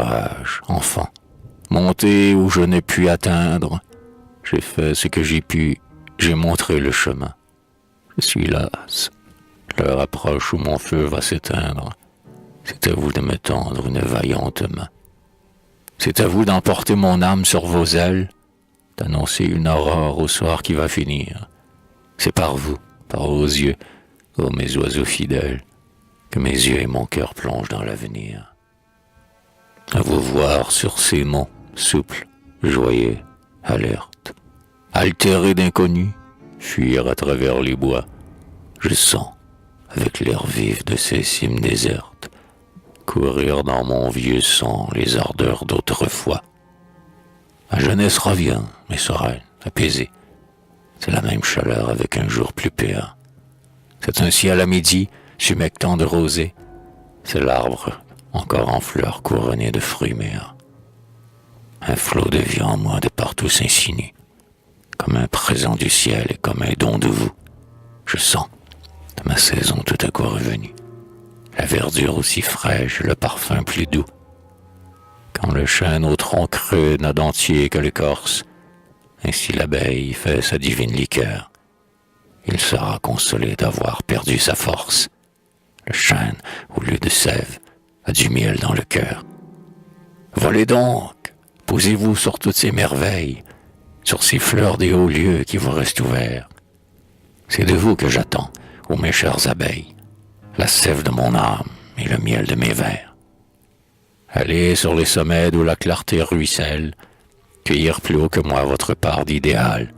courage, enfant. Montez où je n'ai pu atteindre. J'ai fait ce que j'ai pu, j'ai montré le chemin. Je suis las. L'heure approche où mon feu va s'éteindre. C'est à vous de me tendre une vaillante main. C'est à vous d'emporter mon âme sur vos ailes, d'annoncer une aurore au soir qui va finir. C'est par vous, par vos yeux, ô mes oiseaux fidèles, que mes yeux et mon cœur plongent dans l'avenir. À vous voir sur ces monts, souples, joyeux, alertes, altérés d'inconnus, fuir à travers les bois, je sens, avec l'air vif de ces cimes désertes, courir dans mon vieux sang les ardeurs d'autrefois. Ma jeunesse revient, mais sereine, apaisée. C'est la même chaleur avec un jour plus péant. C'est un ciel à midi, humectant de rosée. C'est l'arbre, encore en fleurs couronné de fruits méants. Un flot de vie en moi de partout s'insinue, comme un présent du ciel et comme un don de vous. Je sens, de ma saison tout à coup revenue, la verdure aussi fraîche, le parfum plus doux. Quand le chêne au tronc creux n'a d'entier que l'écorce, ainsi l'abeille fait sa divine liqueur. Il sera consolé d'avoir perdu sa force. Le chêne, au lieu de sève, a du miel dans le cœur. Volez donc, posez-vous sur toutes ces merveilles, sur ces fleurs des hauts lieux qui vous restent ouverts. C'est de vous que j'attends, ô mes chères abeilles, la sève de mon âme et le miel de mes vers. Allez sur les sommets d'où la clarté ruisselle, cueillir plus haut que moi votre part d'idéal,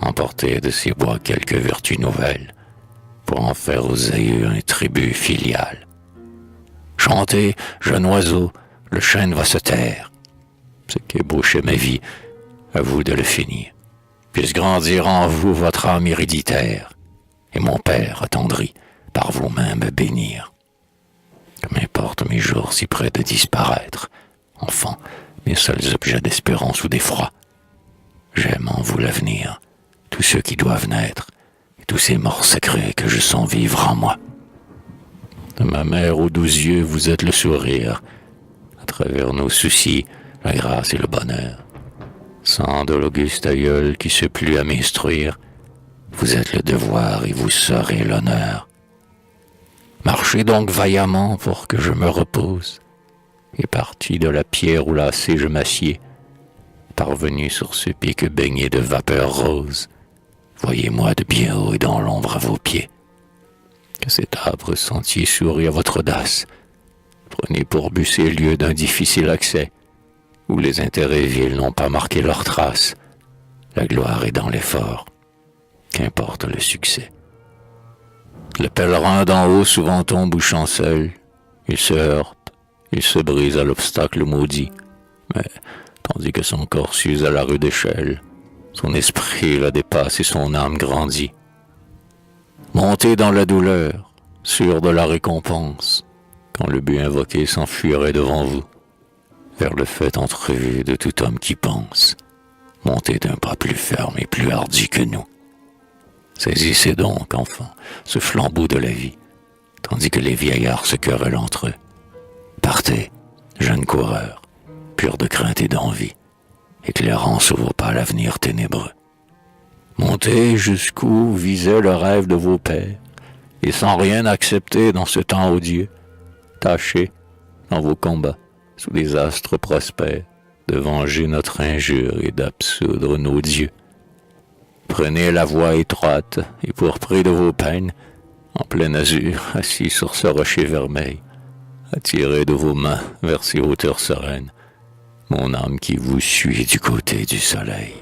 emporter de ces bois quelques vertus nouvelles, pour en faire aux aïeux un tribut filial. Chantez, jeune oiseau, le chêne va se taire. Ce qu'ébauchait ma vie, à vous de le finir. Puisse grandir en vous votre âme héréditaire, et mon père attendri, par vos mains me bénir. Que m'importe mes jours si près de disparaître, enfant, mes seuls objets d'espérance ou d'effroi. J'aime en vous l'avenir, tous ceux qui doivent naître, et tous ces morts secrets que je sens vivre en moi. De ma mère aux 12 yeux, vous êtes le sourire, à travers nos soucis, la grâce et le bonheur. Sang de l'auguste aïeul qui se plut à m'instruire, vous êtes le devoir et vous serez l'honneur. Marchez donc vaillamment pour que je me repose, et parti de la pierre où lassé je m'assieds, parvenu sur ce pic baigné de vapeur rose, voyez-moi de bien haut et dans l'ombre à vos pieds. Que cet âpre sentier sourie à votre audace. Prenez pour but ces lieux d'un difficile accès, où les intérêts vils n'ont pas marqué leurs traces. La gloire est dans l'effort, qu'importe le succès. Le pèlerin d'en haut souvent tombe ou chancelle, il se heurte, il se brise à l'obstacle maudit, mais tandis que son corps s'use à la rude échelle, son esprit la dépasse et son âme grandit. Montez dans la douleur, sûr de la récompense, quand le but invoqué s'enfuirait devant vous, vers le fait entrevu de tout homme qui pense. Montez d'un pas plus ferme et plus hardi que nous. Saisissez donc, enfants, ce flambeau de la vie, tandis que les vieillards se querellent entre eux. Partez, jeunes coureurs, purs de crainte et d'envie, éclairant sous vos pas l'avenir ténébreux. Montez jusqu'où visait le rêve de vos pères, et sans rien accepter dans ce temps odieux, tâchez, dans vos combats, sous des astres prospères, de venger notre injure et d'absoudre nos dieux. Prenez la voie étroite et pourprez de vos peines, en plein azur, assis sur ce rocher vermeil, attirez de vos mains vers ces hauteurs sereines, mon âme qui vous suit du côté du soleil.